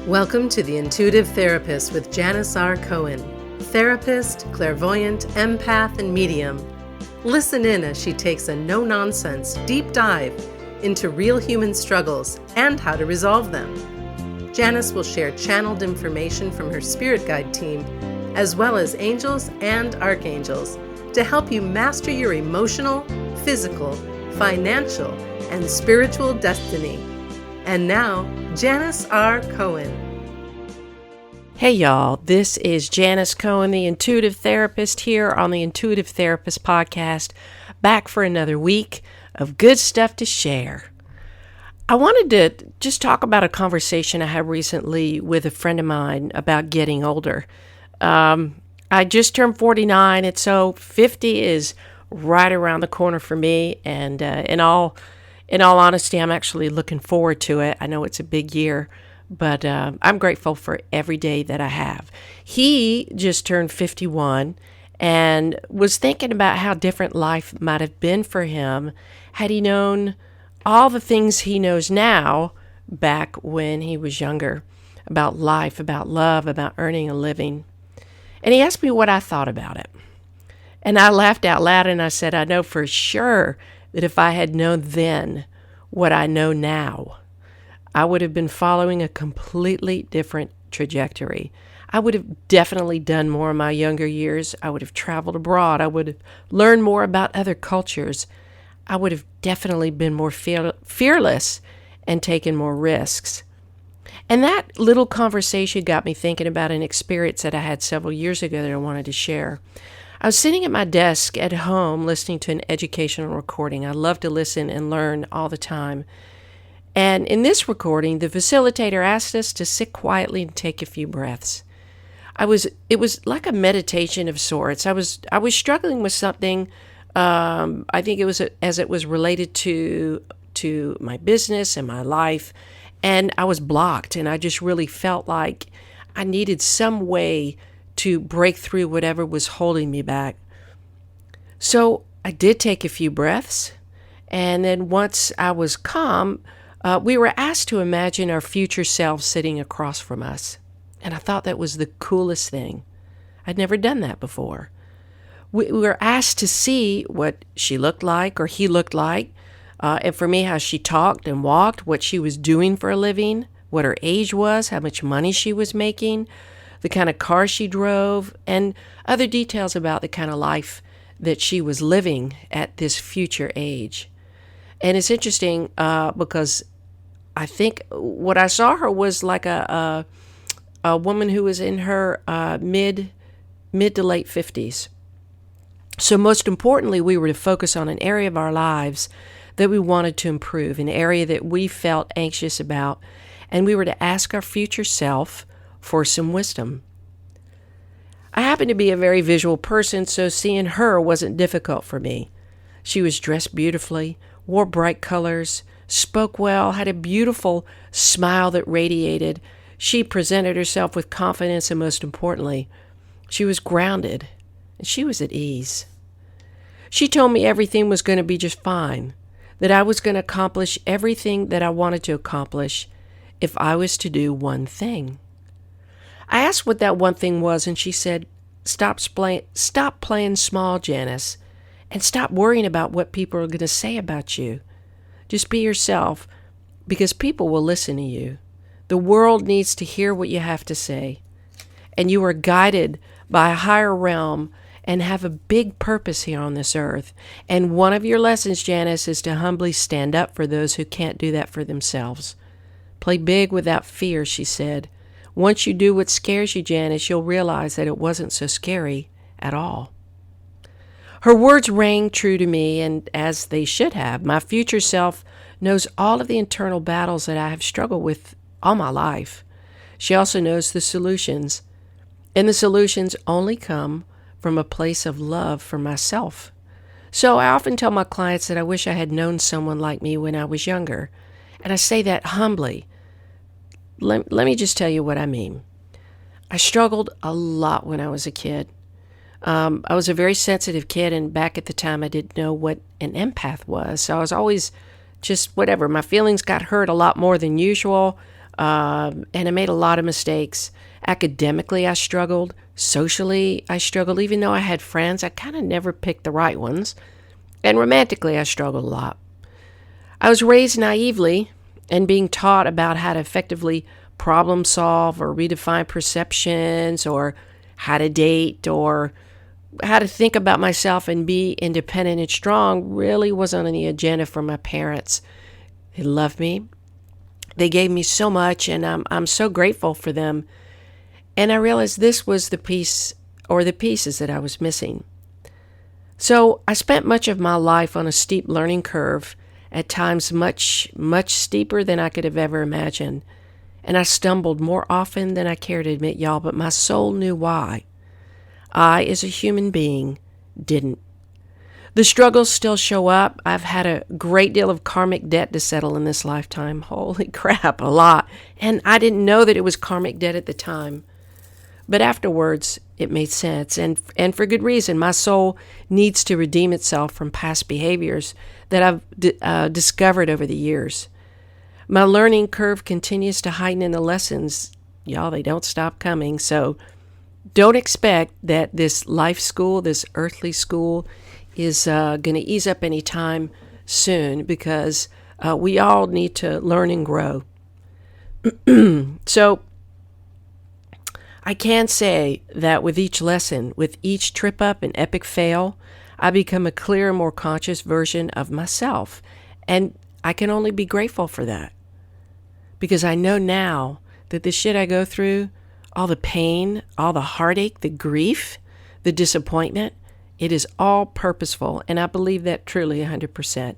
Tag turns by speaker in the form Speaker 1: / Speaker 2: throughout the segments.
Speaker 1: Welcome to The Intuitive Therapist with Janis R. Cohen, therapist, clairvoyant, empath, and medium. Listen in as she takes a no-nonsense deep dive into real human struggles and how to resolve them. Janis will share channeled information from her spirit guide team, as well as angels and archangels, to help you master your emotional, physical, financial, and spiritual destiny. And now, Janis R. Cohen.
Speaker 2: Hey y'all, this is Janis Cohen, the Intuitive Therapist, here on the Intuitive Therapist podcast, back for another week of good stuff to share. I wanted to just talk about a conversation I had recently with a friend of mine about getting older. I just turned 49, and so 50 is right around the corner for me, and in all honesty, I'm actually looking forward to it. I know it's a big year, but I'm grateful for every day that I have. He just turned 51 and was thinking about how different life might have been for him had he known all the things he knows now back when he was younger, about life, about love, about earning a living. And he asked me what I thought about it. And I laughed out loud and I said, I know for sure that if I had known then what I know now, I would have been following a completely different trajectory. I would have definitely done more in my younger years. I would have traveled abroad. I would have learned more about other cultures. I would have definitely been more fearless and taken more risks. And that little conversation got me thinking about an experience that I had several years ago that I wanted to share. I was sitting at my desk at home listening to an educational recording. I love to listen and learn all the time. And in this recording, the facilitator asked us to sit quietly and take a few breaths. It was like a meditation of sorts. I was struggling with something. I think it was as it was related to my business and my life, and I was blocked. And I just really felt like I needed some way to break through whatever was holding me back. So I did take a few breaths, and then once I was calm, we were asked to imagine our future selves sitting across from us. And I thought that was the coolest thing. I'd never done that before. We were asked to see what she looked like or he looked like, and for me, how she talked and walked, what she was doing for a living, what her age was, how much money she was making, the kind of car she drove, and other details about the kind of life that she was living at this future age. And it's interesting because I think what I saw her was like a woman who was in her mid to late 50s. So most importantly, we were to focus on an area of our lives that we wanted to improve, an area that we felt anxious about, and we were to ask our future self for some wisdom. I happen to be a very visual person, so seeing her wasn't difficult for me. She was dressed beautifully, wore bright colors, spoke well, had a beautiful smile that radiated. She presented herself with confidence, and most importantly, she was grounded and she was at ease. She told me everything was going to be just fine, that I was going to accomplish everything that I wanted to accomplish if I was to do one thing. I asked what that one thing was, and she said, stop playing small, Janis, and stop worrying about what people are going to say about you. Just be yourself, because people will listen to you. The world needs to hear what you have to say. And you are guided by a higher realm and have a big purpose here on this earth. And one of your lessons, Janis, is to humbly stand up for those who can't do that for themselves. Play big without fear, she said. Once you do what scares you, Janis, you'll realize that it wasn't so scary at all. Her words rang true to me, and as they should have. My future self knows all of the internal battles that I have struggled with all my life. She also knows the solutions, and the solutions only come from a place of love for myself. So I often tell my clients that I wish I had known someone like me when I was younger, and I say that humbly. Let me just tell you what I mean. I struggled a lot when I was a kid. I was a very sensitive kid, and back at the time I didn't know what an empath was. So I was always just whatever. My feelings got hurt a lot more than usual. And I made a lot of mistakes. Academically, I struggled. Socially, I struggled. Even though I had friends, I kind of never picked the right ones. And romantically, I struggled a lot. I was raised naively and being taught about how to effectively problem solve or redefine perceptions or how to date or how to think about myself and be independent and strong really wasn't on the agenda for my parents. They loved me. They gave me so much, and I'm so grateful for them. And I realized this was the piece or the pieces that I was missing. So I spent much of my life on a steep learning curve, at times much, much steeper than I could have ever imagined. And I stumbled more often than I care to admit, y'all, but my soul knew why. I, as a human being, didn't. The struggles still show up. I've had a great deal of karmic debt to settle in this lifetime. Holy crap, a lot. And I didn't know that it was karmic debt at the time. But afterwards, it made sense, and for good reason. My soul needs to redeem itself from past behaviors that I've discovered over the years. My learning curve continues to heighten in the lessons. Y'all, they don't stop coming. So don't expect that this life school, this earthly school, is going to ease up anytime soon, because we all need to learn and grow. So I can say that with each lesson, with each trip up and epic fail, I become a clearer, more conscious version of myself. And I can only be grateful for that. Because I know now that the shit I go through, all the pain, all the heartache, the grief, the disappointment, it is all purposeful. And I believe that truly 100%.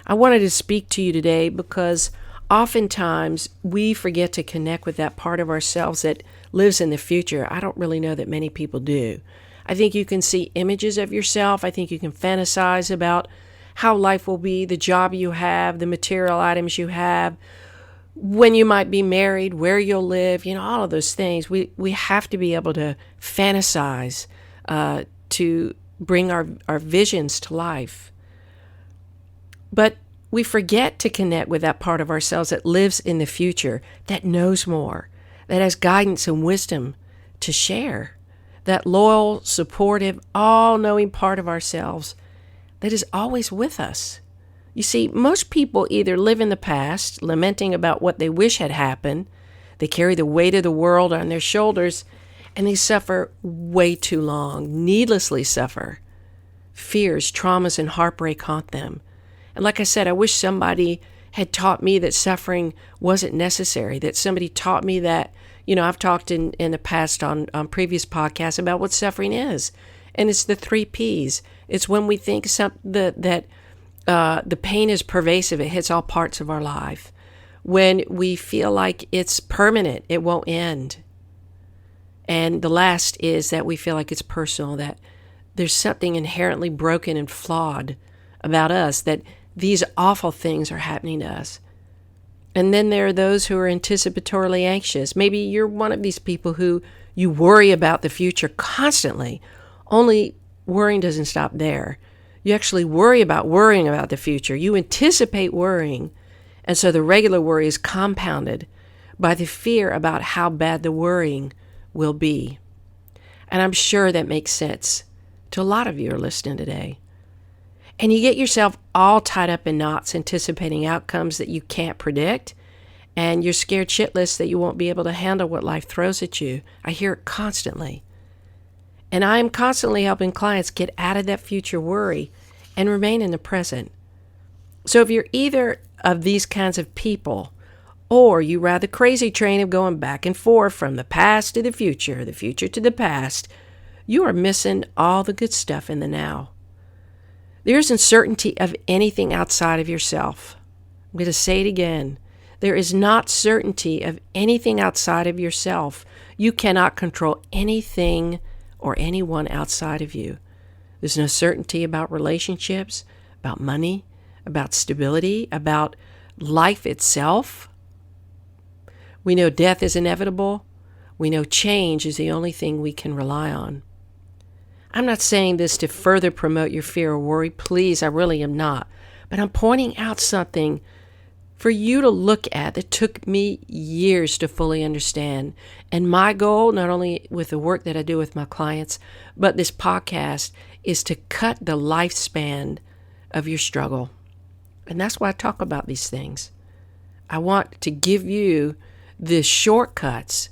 Speaker 2: I wanted to speak to you today because oftentimes we forget to connect with that part of ourselves that lives in the future. I don't really know that many people do. I think you can see images of yourself. I think you can fantasize about how life will be, the job you have, the material items you have, when you might be married, where you'll live, all of those things. We have to be able to fantasize to bring our visions to life. But we forget to connect with that part of ourselves that lives in the future, that knows more, that has guidance and wisdom to share, that loyal, supportive, all-knowing part of ourselves that is always with us. You see, most people either live in the past, lamenting about what they wish had happened, they carry the weight of the world on their shoulders, and they suffer way too long, needlessly suffer. Fears, traumas, and heartbreak haunt them. And like I said, I wish somebody had taught me that suffering wasn't necessary, that somebody taught me that, I've talked in the past on previous podcasts about what suffering is. And it's the 3 Ps. It's when we think that the pain is pervasive, it hits all parts of our life. When we feel like it's permanent, it won't end. And the last is that we feel like it's personal, that there's something inherently broken and flawed about us, that these awful things are happening to us. And then there are those who are anticipatorily anxious. Maybe you're one of these people who you worry about the future constantly. Only worrying doesn't stop there. You actually worrying about the future. You anticipate worrying. And so the regular worry is compounded by the fear about how bad the worrying will be. And I'm sure that makes sense to a lot of you who are listening today. And you get yourself all tied up in knots, anticipating outcomes that you can't predict, and you're scared shitless that you won't be able to handle what life throws at you. I hear it constantly. And I'm constantly helping clients get out of that future worry and remain in the present. So if you're either of these kinds of people, or you ride the crazy train of going back and forth from the past to the future to the past, you are missing all the good stuff in the now. There isn't certainty of anything outside of yourself. I'm going to say it again. There is not certainty of anything outside of yourself. You cannot control anything or anyone outside of you. There's no certainty about relationships, about money, about stability, about life itself. We know death is inevitable. We know change is the only thing we can rely on. I'm not saying this to further promote your fear or worry. Please, I really am not. But I'm pointing out something for you to look at that took me years to fully understand. And my goal, not only with the work that I do with my clients, but this podcast, is to cut the lifespan of your struggle. And that's why I talk about these things. I want to give you the shortcuts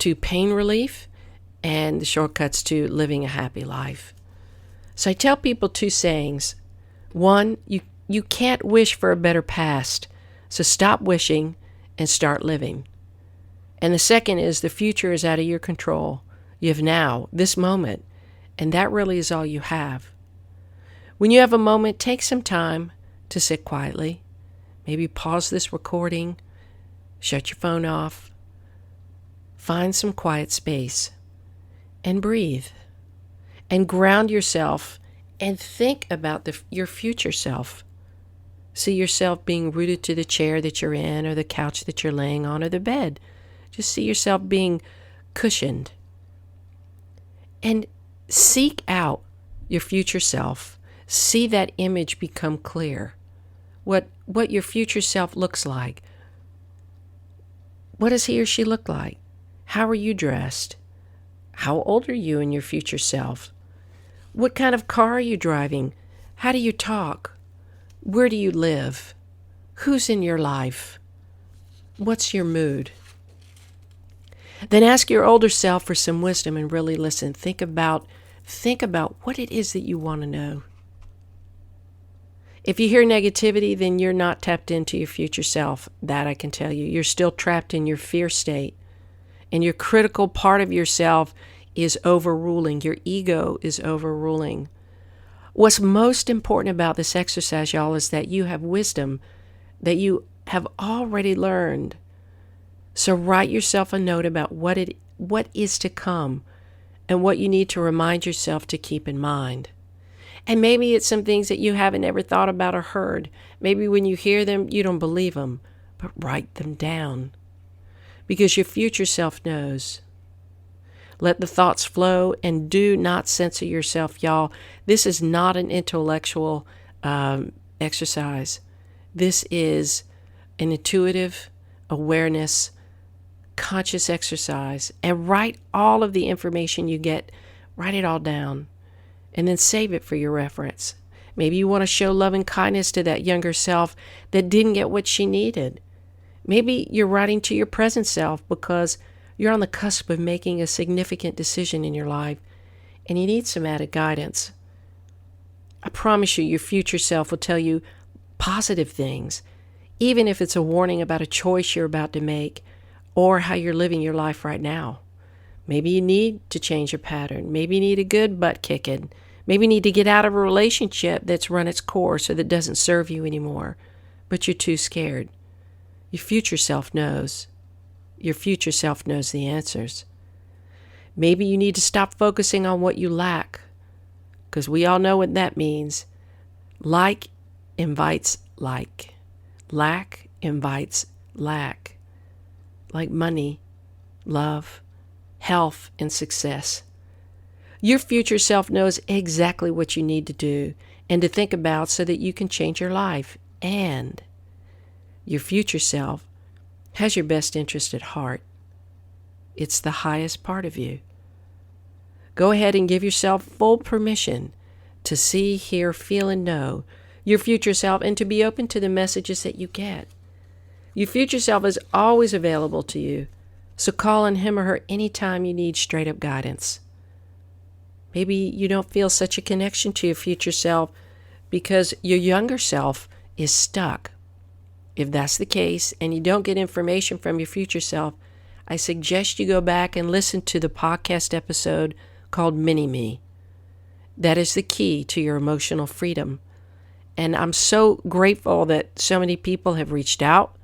Speaker 2: to pain relief and the shortcuts to living a happy life. So I tell people two sayings. One, you can't wish for a better past, so stop wishing and start living. And the second is the future is out of your control. You have now, this moment, and that really is all you have. When you have a moment, take some time to sit quietly. Maybe pause this recording, shut your phone off, find some quiet space, and breathe. And ground yourself and think about your future self. See yourself being rooted to the chair that you're in, or the couch that you're laying on, or the bed. Just see yourself being cushioned. And seek out your future self. See that image become clear. What your future self looks like. What does he or she look like? How are you dressed? How old are you in your future self? What kind of car are you driving? How do you talk? Where do you live? Who's in your life? What's your mood? Then ask your older self for some wisdom and really listen. Think about what it is that you want to know. If you hear negativity, then you're not tapped into your future self. That I can tell you. You're still trapped in your fear state. And your critical part of yourself is overruling. Your ego is overruling. What's most important about this exercise, y'all, is that you have wisdom that you have already learned. So write yourself a note about what is to come and what you need to remind yourself to keep in mind. And maybe it's some things that you haven't ever thought about or heard. Maybe when you hear them, you don't believe them, but write them down. Because your future self knows. Let the thoughts flow and do not censor yourself, y'all. This is not an intellectual exercise. This is an intuitive awareness, conscious exercise. And write all of the information you get, write it all down. And then save it for your reference. Maybe you want to show love and kindness to that younger self that didn't get what she needed. Maybe you're writing to your present self because you're on the cusp of making a significant decision in your life and you need some added guidance. I promise you, your future self will tell you positive things, even if it's a warning about a choice you're about to make or how you're living your life right now. Maybe you need to change your pattern. Maybe you need a good butt kicking. Maybe you need to get out of a relationship that's run its course or that doesn't serve you anymore, but you're too scared. Your future self knows. Your future self knows the answers. Maybe you need to stop focusing on what you lack, because we all know what that means. Like invites like. Lack invites lack. Like money, love, health, and success. Your future self knows exactly what you need to do and to think about so that you can change your life. And your future self has your best interest at heart. It's the highest part of you. Go ahead and give yourself full permission to see, hear, feel, and know your future self and to be open to the messages that you get. Your future self is always available to you, so call on him or her anytime you need straight-up guidance. Maybe you don't feel such a connection to your future self because your younger self is stuck. If that's the case and you don't get information from your future self, I suggest you go back and listen to the podcast episode called Mini-Me. That is the key to your emotional freedom. And I'm so grateful that so many people have reached out,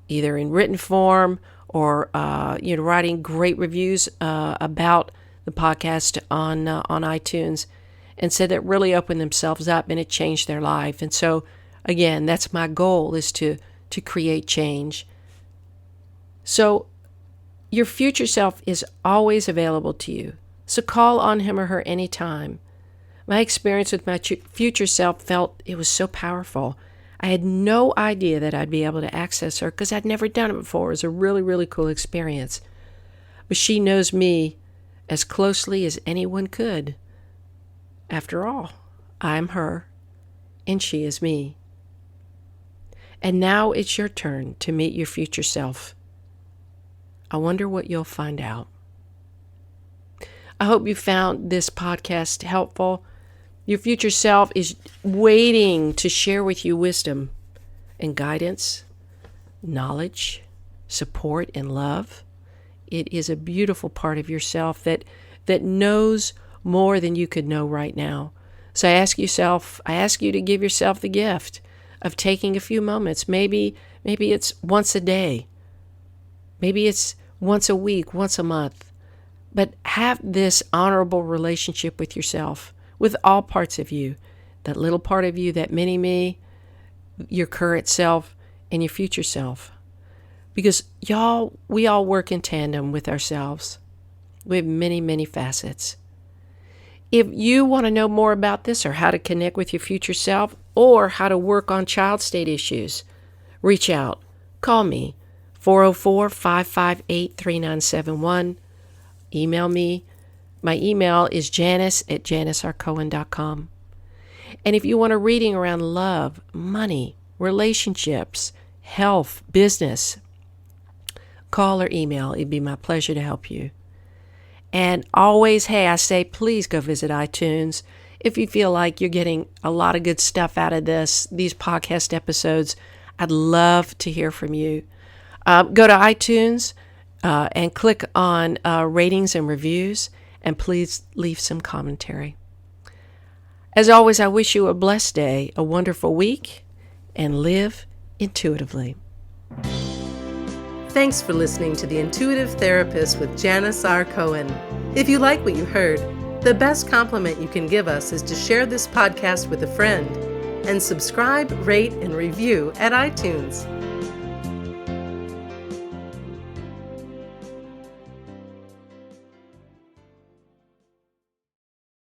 Speaker 2: either in written form or writing great reviews about the podcast on iTunes, and said that really opened themselves up and it changed their life. And so, again, that's my goal, is to create change. So your future self is always available to you. So call on him or her anytime. My experience with my future self felt it was so powerful. I had no idea that I'd be able to access her because I'd never done it before. It was a really, really cool experience. But she knows me as closely as anyone could. After all, I'm her and she is me. And now it's your turn to meet your future self. I wonder what you'll find out. I hope you found this podcast helpful. Your future self is waiting to share with you wisdom and guidance, knowledge, support, and love. It is a beautiful part of yourself that knows more than you could know right now. So I ask you to give yourself the gift of taking a few moments. Maybe it's once a day. Maybe it's once a week, once a month. But have this honorable relationship with yourself, with all parts of you, that little part of you, that mini me, your current self, and your future self. Because we all work in tandem with ourselves. We have many, many facets. If you want to know more about this or how to connect with your future self or how to work on child state issues, reach out. Call me, 404-558-3971. Email me. My email is janis@janisrcohen.com. And if you want a reading around love, money, relationships, health, business, call or email. It'd be my pleasure to help you. And always, I say, please go visit iTunes. If you feel like you're getting a lot of good stuff out of these podcast episodes, I'd love to hear from you. Go to iTunes and click on ratings and reviews, and please leave some commentary. As always, I wish you a blessed day, a wonderful week, and live intuitively.
Speaker 1: Thanks for listening to The Intuitive Therapist with Janis R. Cohen. If you like what you heard, the best compliment you can give us is to share this podcast with a friend and subscribe, rate, and review at iTunes.